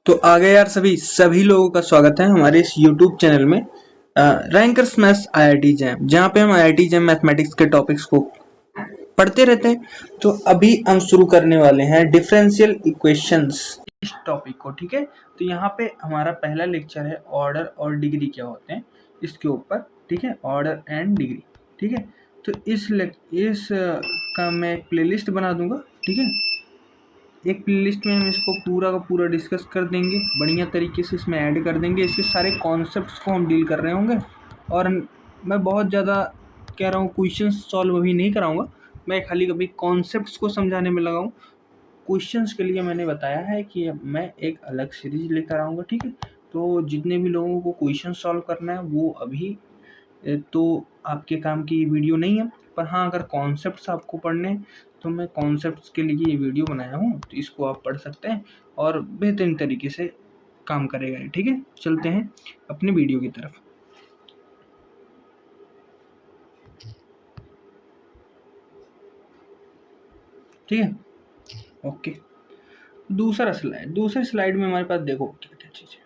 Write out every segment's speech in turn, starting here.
तो आगे यार सभी लोगों का स्वागत है हमारे इस YouTube चैनल में रैंकर्स मैथ्स IIT जैम, जहाँ पे हम IIT जैम मैथमेटिक्स के टॉपिक्स को पढ़ते रहते हैं। तो अभी हम शुरू करने वाले हैं डिफरेंशियल इक्वेशंस इस टॉपिक को। ठीक है, तो यहाँ पे हमारा पहला लेक्चर है ऑर्डर और डिग्री क्या होते हैं इसके ऊपर। ठीक है, ऑर्डर एंड डिग्री। ठीक है, तो का मैं एक प्लेलिस्ट बना दूंगा। ठीक है, एक प्लेलिस्ट में हम इसको पूरा का पूरा डिस्कस कर देंगे, बढ़िया तरीके से इसमें ऐड कर देंगे। इसके सारे कॉन्सेप्ट्स को हम डील कर रहे होंगे। और मैं बहुत ज़्यादा कह रहा हूँ क्वेश्चंस सॉल्व अभी नहीं कराऊंगा, मैं खाली कभी कॉन्सेप्ट्स को समझाने में लगाऊँ। क्वेश्चंस के लिए मैंने बताया है कि मैं एक अलग सीरीज लेकर आऊँगा। ठीक है, तो जितने भी लोगों को क्वेश्चन सॉल्व करना है वो अभी तो आपके काम की ये वीडियो नहीं है, पर हाँ अगर कॉन्सेप्ट्स आपको पढ़ने हैं तो मैं कॉन्सेप्ट्स के लिए ये वीडियो बनाया हूँ, तो इसको आप पढ़ सकते हैं और बेहतरीन तरीके से काम करेगा ये। ठीक है, चलते हैं अपने वीडियो की तरफ। ठीक है, ओके। दूसरे स्लाइड में हमारे पास देखो क्या क्या चीज़ है।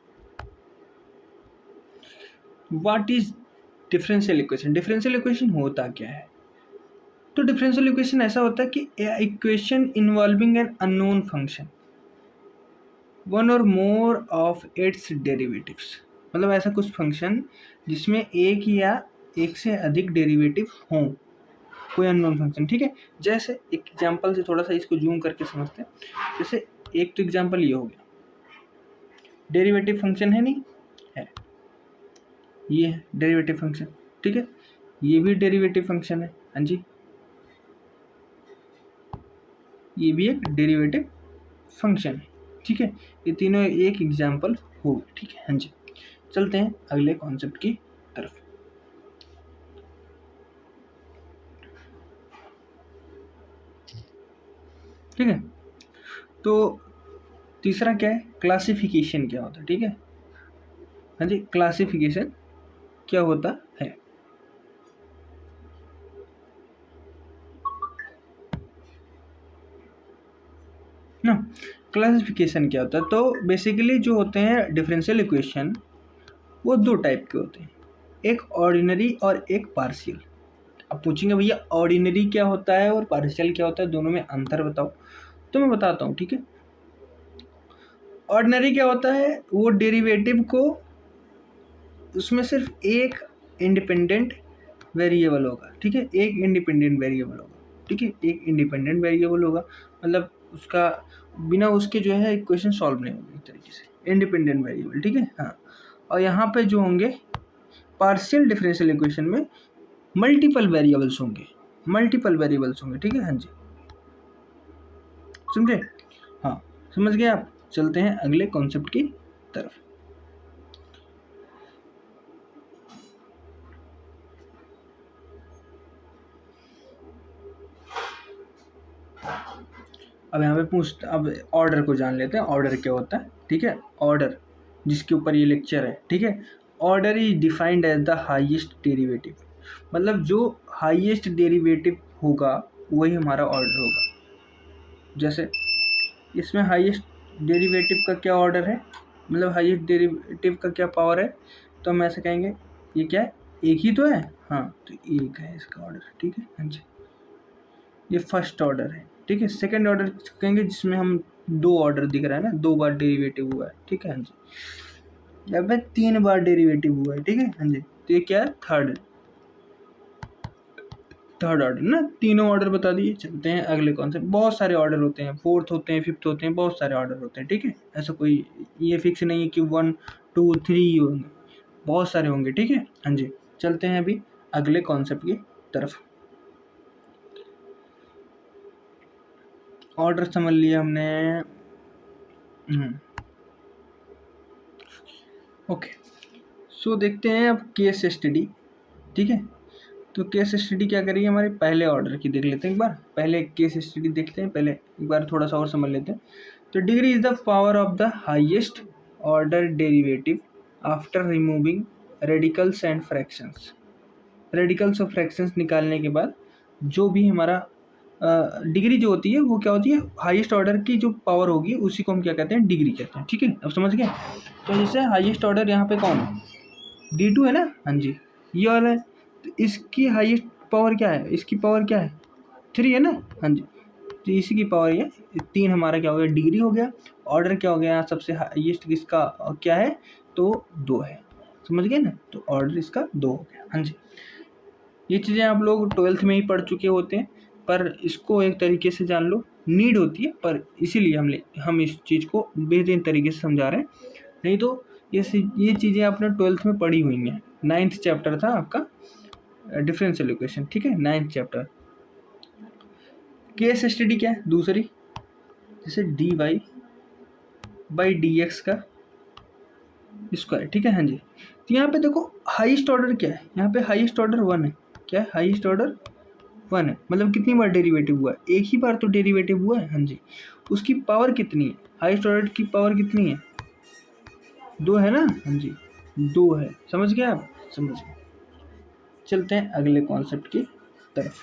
What is differential equation? Differential equation होता क्या है? तो डिफरेंशियल इक्वेशन ऐसा होता है कि equation involving an unknown function, one और मोर ऑफ इट्स डेरिवेटिव्स। मतलब ऐसा कुछ फंक्शन जिसमें एक या एक से अधिक डेरिवेटिव हों, कोई अननोन फंक्शन। ठीक है, जैसे एक एग्जांपल से थोड़ा सा इसको जूम करके समझते हैं। जैसे एक तो एग्जांपल ये हो गया, डेरिवेटिव फंक्शन है, नहीं है, ये है डेरिवेटिव फंक्शन। ठीक है, ये भी डेरिवेटिव फंक्शन है, हाँ जी, ये भी एक डेरिवेटिव फंक्शन है। ठीक है, ये तीनों एक एग्जांपल हो गए। ठीक है, हाँ जी, चलते हैं अगले कॉन्सेप्ट की तरफ। ठीक है, तो तीसरा क्या है, क्लासिफिकेशन क्या होता है। ठीक है, हाँ जी, क्लासिफिकेशन क्या होता है। ना, क्लासिफिकेशन क्या होता है? तो बेसिकली जो होते हैं डिफरेंशियल इक्वेशन, वो दो टाइप के होते हैं, एक ऑर्डिनरी और एक पार्शियल। अब पूछेंगे भैया ऑर्डिनरी क्या होता है और पार्शियल क्या होता है, दोनों में अंतर बताओ। तो मैं बताता हूँ। ठीक है, ऑर्डिनरी क्या होता है, वो डेरिवेटिव को, उसमें सिर्फ एक इंडिपेंडेंट वेरिएबल होगा। ठीक है, एक इंडिपेंडेंट वेरिएबल होगा। ठीक है, एक इंडिपेंडेंट वेरिएबल होगा, मतलब उसका बिना उसके जो है इक्वेशन सॉल्व नहीं होगी, एक तरीके से इंडिपेंडेंट वेरिएबल। ठीक है, हाँ। और यहाँ पे जो होंगे पार्शियल डिफरेंशियल इक्वेशन में मल्टीपल वेरिएबल्स होंगे, ठीक है, हाँ जी, समझे? हाँ, समझ गए आप। चलते हैं अगले कॉन्सेप्ट की तरफ। अब यहाँ पे अब ऑर्डर को जान लेते हैं, ऑर्डर क्या होता है। ठीक है, ऑर्डर जिसके ऊपर ये लेक्चर है। ठीक है, order is defined as the highest derivative, मतलब जो हाईएस्ट डेरिवेटिव होगा वही हमारा ऑर्डर होगा। जैसे इसमें हाईएस्ट डेरिवेटिव का क्या ऑर्डर है, मतलब हाईएस्ट डेरिवेटिव का क्या पावर है, तो हम ऐसे कहेंगे ये क्या है, एक ही तो है, हाँ, तो एक है इसका ऑर्डर। ठीक है, हाँ जी, ये फर्स्ट ऑर्डर है। ठीक है, सेकंड ऑर्डर कहेंगे जिसमें हम दो ऑर्डर दिख रहा है ना, दो बार डेरिवेटिव हुआ है। ठीक है, हाँ जी, या फिर तीन बार डेरिवेटिव हुआ है। ठीक है, हाँ जी, तो ये क्या है, थर्ड ऑर्डर ना, तीनों ऑर्डर बता दिए। चलते हैं अगले कॉन्सेप्ट। बहुत सारे ऑर्डर होते हैं, फोर्थ होते हैं, फिफ्थ होते हैं, बहुत सारे ऑर्डर होते हैं। ठीक है, ऐसा कोई ये फिक्स नहीं है कि 1 2 3 होंगे, बहुत सारे होंगे। ठीक है, हाँ जी, चलते हैं अभी अगले कॉन्सेप्ट की तरफ। ऑर्डर समझ लिया हमने। ओके, सो देखते हैं अब केस स्टडी। ठीक है, तो केस स्टडी क्या करेगी हमारे, पहले ऑर्डर की देख लेते हैं एक बार, पहले केस स्टडी देखते हैं, पहले एक बार थोड़ा सा और समझ लेते हैं। तो degree is the power of the highest order derivative after removing radicals and fractions. Radicals और फ्रैक्शंस निकालने के बाद जो भी हमारा डिग्री जो होती है वो क्या होती है, हाईएस्ट ऑर्डर की जो पावर होगी उसी को हम क्या कहते हैं, डिग्री कहते हैं। ठीक है, अब समझ गए। तो जैसे हाईएस्ट ऑर्डर यहाँ पे कौन है, D2 है ना, हाँ जी, ये वाला है। तो इसकी हाईएस्ट पावर क्या है, इसकी पावर क्या है, 3 है ना, हाँ जी। तो इसी की पावर ये 3 हमारा क्या हो गया, डिग्री हो गया। ऑर्डर क्या हो गया, सबसे हाईएस्ट किसका क्या है, तो 2 है। समझ गए ना, तो ऑर्डर इसका 2 हो गया। हाँ जी, ये चीज़ें आप लोग 12th में ही पढ़ चुके होते हैं, पर इसको एक तरीके से जान लो, नीड होती है, पर इसीलिए हम इस चीज़ को बेहतरीन तरीके से समझा रहे हैं। नहीं तो ये चीज़ें आपने 12th में पढ़ी हुई हैं। 9th चैप्टर था आपका डिफरेंशियल इक्वेशन। ठीक है, 9th चैप्टर। केस स्टडी क्या है, दूसरी, जैसे dy/dx का स्क्वायर। ठीक है, हाँ जी। तो यहाँ पे देखो हाईएस्ट ऑर्डर क्या है, यहाँ पे हाईएस्ट ऑर्डर 1 है। क्या है, हाईएस्ट ऑर्डर 1 है, मतलब कितनी बार डेरिवेटिव हुआ है, एक ही बार तो डेरिवेटिव हुआ है। हाँ जी, उसकी पावर कितनी है, हाईएस्ट ऑर्डर की पावर कितनी है, 2 है ना, हाँ जी, 2 है। समझ गए आप, समझ गए। चलते हैं अगले कॉन्सेप्ट की तरफ।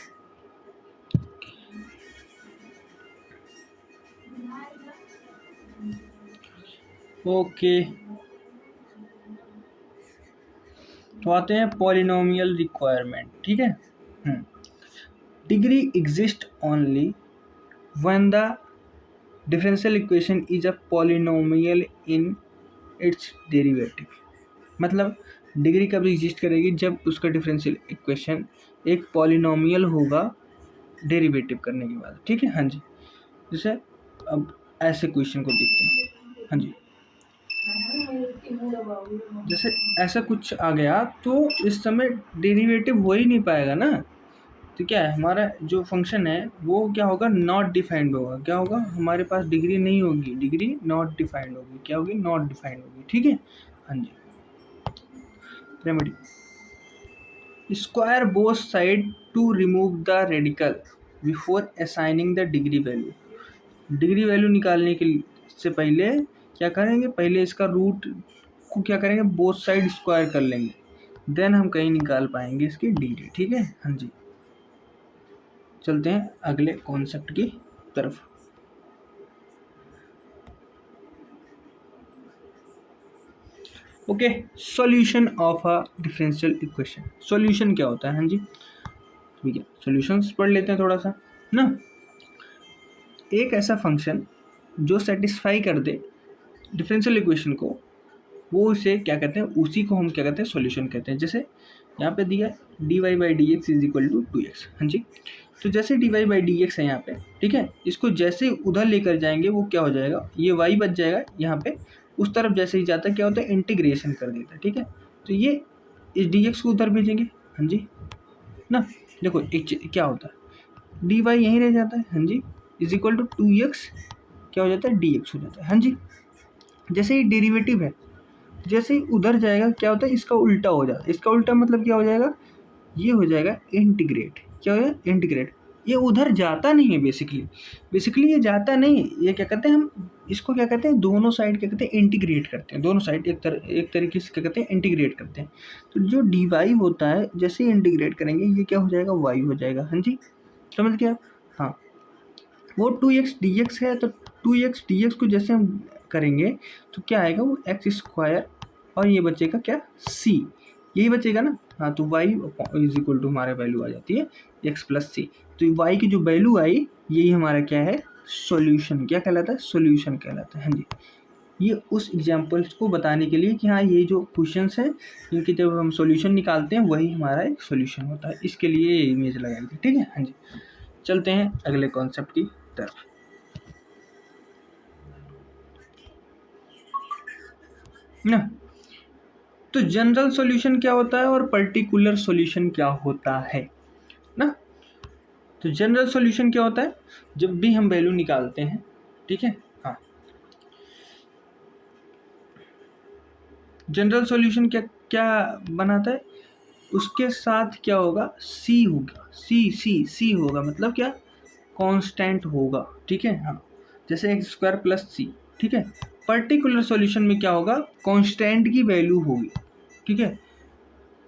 ओके, तो आते हैं पॉलिनोमियल रिक्वायरमेंट। ठीक है, degree exist only when the differential equation is a polynomial in its derivative. मतलब डिग्री कब एग्जिस्ट करेगी, जब उसका डिफरेंशियल इक्वेशन एक पॉलिनोमियल होगा डेरिवेटिव करने के बाद। ठीक है, हाँ जी। जैसे अब ऐसे क्वेश्चन को देखते हैं। हाँ जी, जैसे ऐसा कुछ आ गया तो इस समय डेरिवेटिव हो ही नहीं पाएगा ना। तो क्या है, हमारा जो फंक्शन है वो क्या होगा, नॉट डिफाइंड होगा। क्या होगा, हमारे पास डिग्री नहीं होगी, डिग्री नॉट डिफाइंड होगी। क्या होगी, नॉट डिफाइंड होगी। ठीक है, हाँ जी। Remedy, square both side to remove the radical before assigning the degree value. Degree value निकालने के से पहले क्या करेंगे, पहले इसका रूट को क्या करेंगे, बोथ साइड स्क्वायर कर लेंगे, देन हम कहीं निकाल पाएंगे इसकी डिग्री। ठीक है, हाँ जी। चलते हैं अगले कॉन्सेप्ट की तरफ। Okay, solution of a differential equation. Solution क्या होता है, हाँ जी, ठीक है, सॉल्यूशंस पढ़ लेते हैं थोड़ा सा ना। एक ऐसा फंक्शन जो सेटिस्फाई कर दे डिफरेंशियल इक्वेशन को, वो उसे क्या कहते हैं, उसी को हम क्या कहते हैं, सॉल्यूशन कहते हैं। जैसे यहाँ पे दिया dy/dx is equal to 2x। हाँ जी, तो जैसे dy/dx है यहाँ पे, ठीक है, इसको जैसे उधर लेकर जाएंगे वो क्या हो जाएगा, ये y बच जाएगा यहाँ पे। उस तरफ जैसे ही जाता है क्या होता है, इंटीग्रेशन कर देता है। ठीक है, तो ये इस dx को उधर भेजेंगे। हाँ जी ना, देखो एक क्या होता है, dy यहीं रह जाता है। हाँ जी, इज इक्वल टू 2x क्या हो जाता है, dx हो जाता है। हाँ जी, जैसे ही डेरिवेटिव है, जैसे ही उधर जाएगा क्या होता है, इसका उल्टा हो जाता है। इसका उल्टा मतलब क्या हो जाएगा, ये हो जाएगा इंटीग्रेट। क्या हो जाएगा, इंटीग्रेट। ये उधर जाता नहीं है, बेसिकली ये जाता नहीं है। ये क्या कहते हैं, हम इसको क्या कहते हैं, दोनों साइड क्या कहते हैं, इंटीग्रेट करते हैं। दोनों साइड एक तरीके से क्या कहते हैं, इंटीग्रेट करते हैं। तो जो डी वाई होता है, जैसे ही इंटीग्रेट करेंगे ये क्या हो जाएगा, वाई हो जाएगा। हाँ जी, समझ गया। हाँ, वो 2x dx है, तो 2x dx को जैसे हम करेंगे तो क्या आएगा, वो एक्स स्क्वायर, और ये बचेगा क्या, c, यही बचेगा ना। हाँ, तो y इज इक्वल टू हमारा वैल्यू आ जाती है x प्लस सी। तो y की जो वैल्यू आई, यही हमारा क्या है, सॉल्यूशन। क्या कहलाता है, सॉल्यूशन कहलाता है। हाँ जी, ये उस एग्जाम्पल्स को बताने के लिए कि हाँ ये जो क्वेश्चंस हैं इनके जब हम सॉल्यूशन निकालते हैं वही हमारा एक सॉल्यूशन होता है, इसके लिए ये इमेज लगाई थी। ठीक है, हाँ जी। चलते हैं अगले कॉन्सेप्ट की तरफ ना। तो जनरल सॉल्यूशन क्या होता है और पर्टिकुलर सॉल्यूशन क्या होता है ना। तो जनरल सॉल्यूशन क्या होता है, जब भी हम वैल्यू निकालते हैं, ठीक है, हाँ, जनरल सॉल्यूशन क्या क्या बनाता है, उसके साथ क्या होगा, सी होगा, सी होगा, मतलब क्या, कांस्टेंट होगा। ठीक है, हाँ, जैसे एक्स स्क्वायर प्लस सी। ठीक है, पर्टिकुलर सॉल्यूशन में क्या होगा, कांस्टेंट की वैल्यू होगी। ठीक है,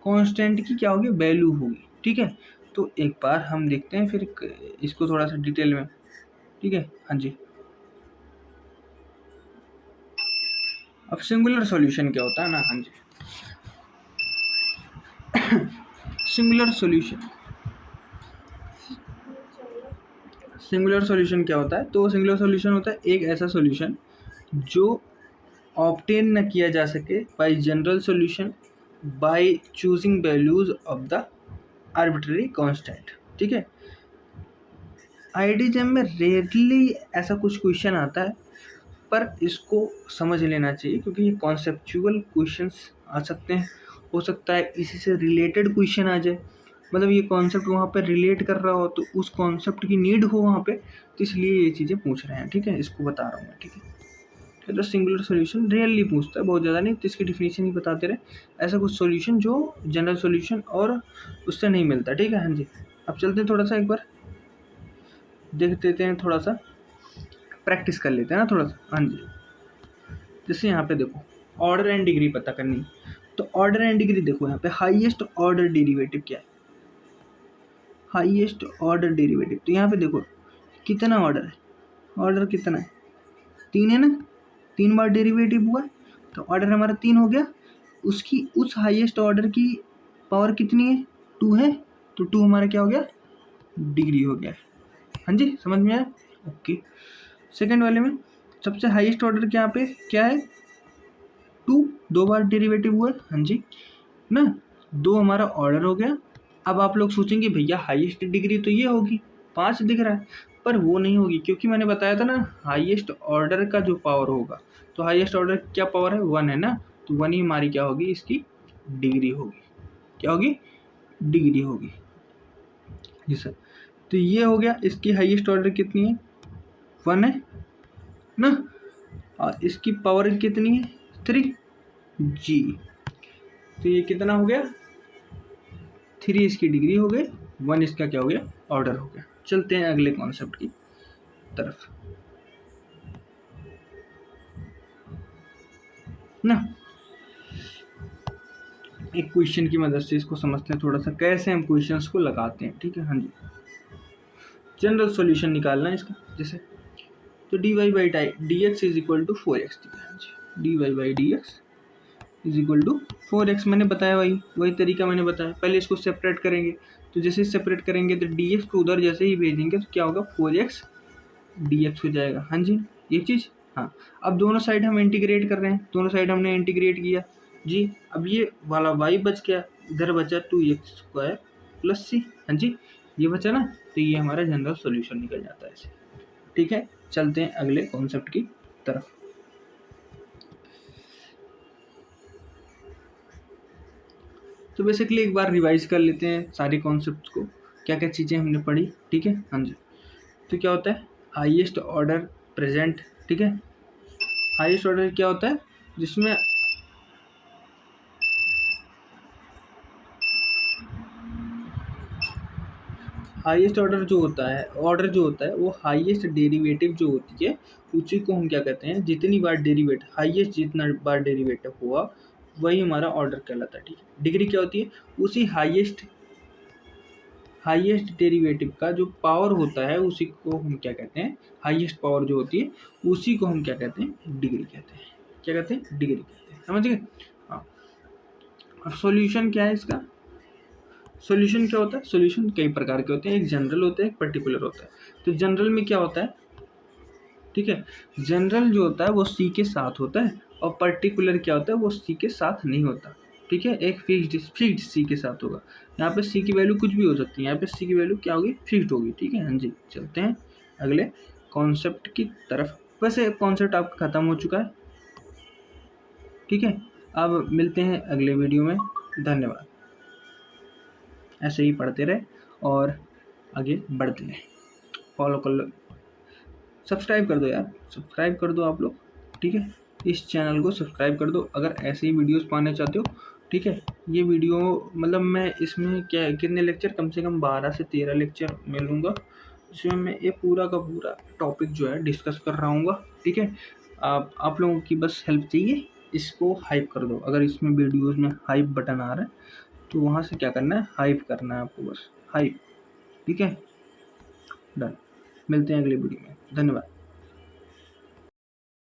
कांस्टेंट की क्या होगी, वैल्यू होगी। ठीक है, तो एक बार हम देखते हैं फिर इसको थोड़ा सा डिटेल में, ठीक है। हाँ जी, अब सिंगुलर सॉल्यूशन क्या होता है ना, हाँ जी, सिंगुलर सॉल्यूशन, सिंगुलर सॉल्यूशन क्या होता है? तो सिंगुलर सॉल्यूशन होता है एक ऐसा सॉल्यूशन जो ऑब्टेन न किया जा सके bye general solution by choosing values of the arbitrary constant, ठीक है। आईआईटी में रेयरली ऐसा कुछ क्वेश्चन आता है, पर इसको समझ लेना चाहिए क्योंकि ये कॉन्सेप्चुअल क्वेश्चंस आ सकते हैं। हो सकता है इसी से रिलेटेड क्वेश्चन आ जाए, मतलब ये कॉन्सेप्ट वहाँ पे रिलेट कर रहा हो तो उस कॉन्सेप्ट की नीड हो वहाँ पे, तो इसलिए ये चीज़ें पूछ रहे हैं, ठीक है। इसको बता रहा हूँ मैं, ठीक है। तो सिंगुलर सॉल्यूशन रियली पूछता है, बहुत ज़्यादा नहीं, तो इसकी डिफिनीशन ही बताते रहे। ऐसा कुछ सॉल्यूशन जो जनरल सॉल्यूशन और उससे नहीं मिलता, ठीक है। हाँ जी, अब चलते हैं थोड़ा सा, एक बार देख लेते हैं, थोड़ा सा प्रैक्टिस कर लेते हैं ना थोड़ा सा। हाँ जी, जैसे यहाँ पे देखो ऑर्डर एंड डिग्री पता करनी, तो ऑर्डर एंड डिग्री देखो यहाँ पे हाईएस्ट ऑर्डर डेरिवेटिव क्या है, हाईएस्ट ऑर्डर डेरिवेटिव। तो यहाँ पे देखो कितना ऑर्डर है, ऑर्डर कितना है, 3 है ना, 3 बार डेरिवेटिव हुआ है, तो ऑर्डर हमारा 3 हो गया। उसकी उस हाईएस्ट ऑर्डर की पावर कितनी है, 2 है, तो 2 हमारा क्या हो गया, डिग्री हो गया। हाँ जी, समझ में आया? ओके। सेकंड वाले में सबसे हाईएस्ट ऑर्डर के यहाँ पे क्या है, 2, 2 बार डेरिवेटिव हुआ है, हाँ जी ना, 2 हमारा ऑर्डर हो गया। अब आप लोग सोचेंगे भैया हाईएस्ट डिग्री तो ये होगी, 5 दिख रहा है, पर वो नहीं होगी क्योंकि मैंने बताया था ना हाईएस्ट ऑर्डर का जो पावर होगा, तो हाईएस्ट ऑर्डर क्या पावर है, 1 है ना, तो 1 ही हमारी क्या होगी, इसकी डिग्री होगी। क्या होगी, डिग्री होगी जी सर। तो ये हो गया, इसकी हाईएस्ट ऑर्डर कितनी है, 1 है ना, और इसकी पावर कितनी है, 3 जी। तो ये कितना हो गया, 3 इसकी डिग्री हो गई, 1 इसका क्या हो गया, ऑर्डर हो गया। चलते हैं अगले कॉन्सेप्ट की तरफ ना, एक क्वेश्चन की मदद से इसको समझते हैं थोड़ा सा, कैसे हम क्वेश्चंस को लगाते हैं, ठीक है। हाँ जी, जनरल सॉल्यूशन निकालना है इसका, जैसे तो dy by d x is equal to 4x, ठीक है। हाँ जी, dy by d x is equal to 4x, मैंने बताया वही तरीका मैंने बताया। पहले इसको सेपरेट करेंगे, तो जैसे सेपरेट करेंगे तो dx को उधर जैसे ही भेजेंगे तो क्या होगा, 4x dx हो जाएगा। हाँ जी, ये चीज़। हाँ, अब दोनों साइड हम इंटीग्रेट कर रहे हैं, दोनों साइड हमने इंटीग्रेट किया जी। अब ये वाला y बच गया, इधर बचा 2x² प्लस c। हाँ जी, ये बचा ना, तो ये हमारा जनरल सॉल्यूशन निकल जाता है ऐसे, ठीक है। चलते हैं अगले कॉन्सेप्ट की तरफ। तो बेसिकली एक बार रिवाइज कर लेते हैं सारे कॉन्सेप्ट को, क्या क्या चीज़ें हमने पढ़ी, ठीक है। हाँ जी, तो क्या होता है हाईएस्ट ऑर्डर प्रेजेंट, ठीक है। हाईएस्ट ऑर्डर क्या होता है, जिसमें हाईएस्ट ऑर्डर जो होता है, ऑर्डर जो होता है वो हाईएस्ट डेरिवेटिव जो होती है उसी को हम क्या कहते हैं, जितनी बार डेरिवेट हाईएस्ट जितना बार डेरिवेटिव हुआ वही हमारा ऑर्डर कहलाता है, ठीक है। डिग्री क्या होती है, उसी हाईएस्ट डेरिवेटिव का जो पावर होता है उसी को हम क्या कहते हैं, हाईएस्ट पावर जो होती है उसी को हम क्या कहते हैं, डिग्री कहते हैं। क्या कहते हैं, डिग्री कहते हैं, समझ गए। हाँ, अब सॉल्यूशन क्या है इसका, सॉल्यूशन क्या होता है, सॉल्यूशन कई प्रकार के होते हैं, एक जनरल होता है, एक पर्टिकुलर होता है। तो जनरल में क्या होता है, ठीक है, जनरल जो होता है वो सी के साथ होता है, और पर्टिकुलर क्या होता है, वो सी के साथ नहीं होता, ठीक है। एक फिक्स्ड सी के साथ होगा। यहाँ पे सी की वैल्यू कुछ भी हो सकती है, यहाँ पे सी की वैल्यू क्या होगी, फिक्स्ड होगी, ठीक है। हाँ जी, चलते हैं अगले कॉन्सेप्ट की तरफ। वैसे कॉन्सेप्ट आपका खत्म हो चुका है, ठीक है। अब मिलते हैं अगले वीडियो में, धन्यवाद। ऐसे ही पढ़ते रहे और आगे बढ़ते रहे, फॉलो कर लो, सब्सक्राइब कर दो यार, सब्सक्राइब कर दो आप लोग, ठीक है। इस चैनल को सब्सक्राइब कर दो अगर ऐसे ही वीडियोस पाने चाहते हो, ठीक है। ये वीडियो मतलब मैं इसमें क्या कितने लेक्चर, कम से कम 12 से 13 लेक्चर मैं लूँगा, जिसमें मैं ये पूरा का पूरा टॉपिक जो है डिस्कस कर रहा हूँ, ठीक है। आप लोगों की बस हेल्प चाहिए, इसको हाइप कर दो। अगर इसमें वीडियोज़ में हाइप बटन आ रहा है तो वहाँ से क्या करना है, हाइप करना है आपको, बस हाइप। ठीक है, डन। मिलते हैं अगली वीडियो में, धन्यवाद।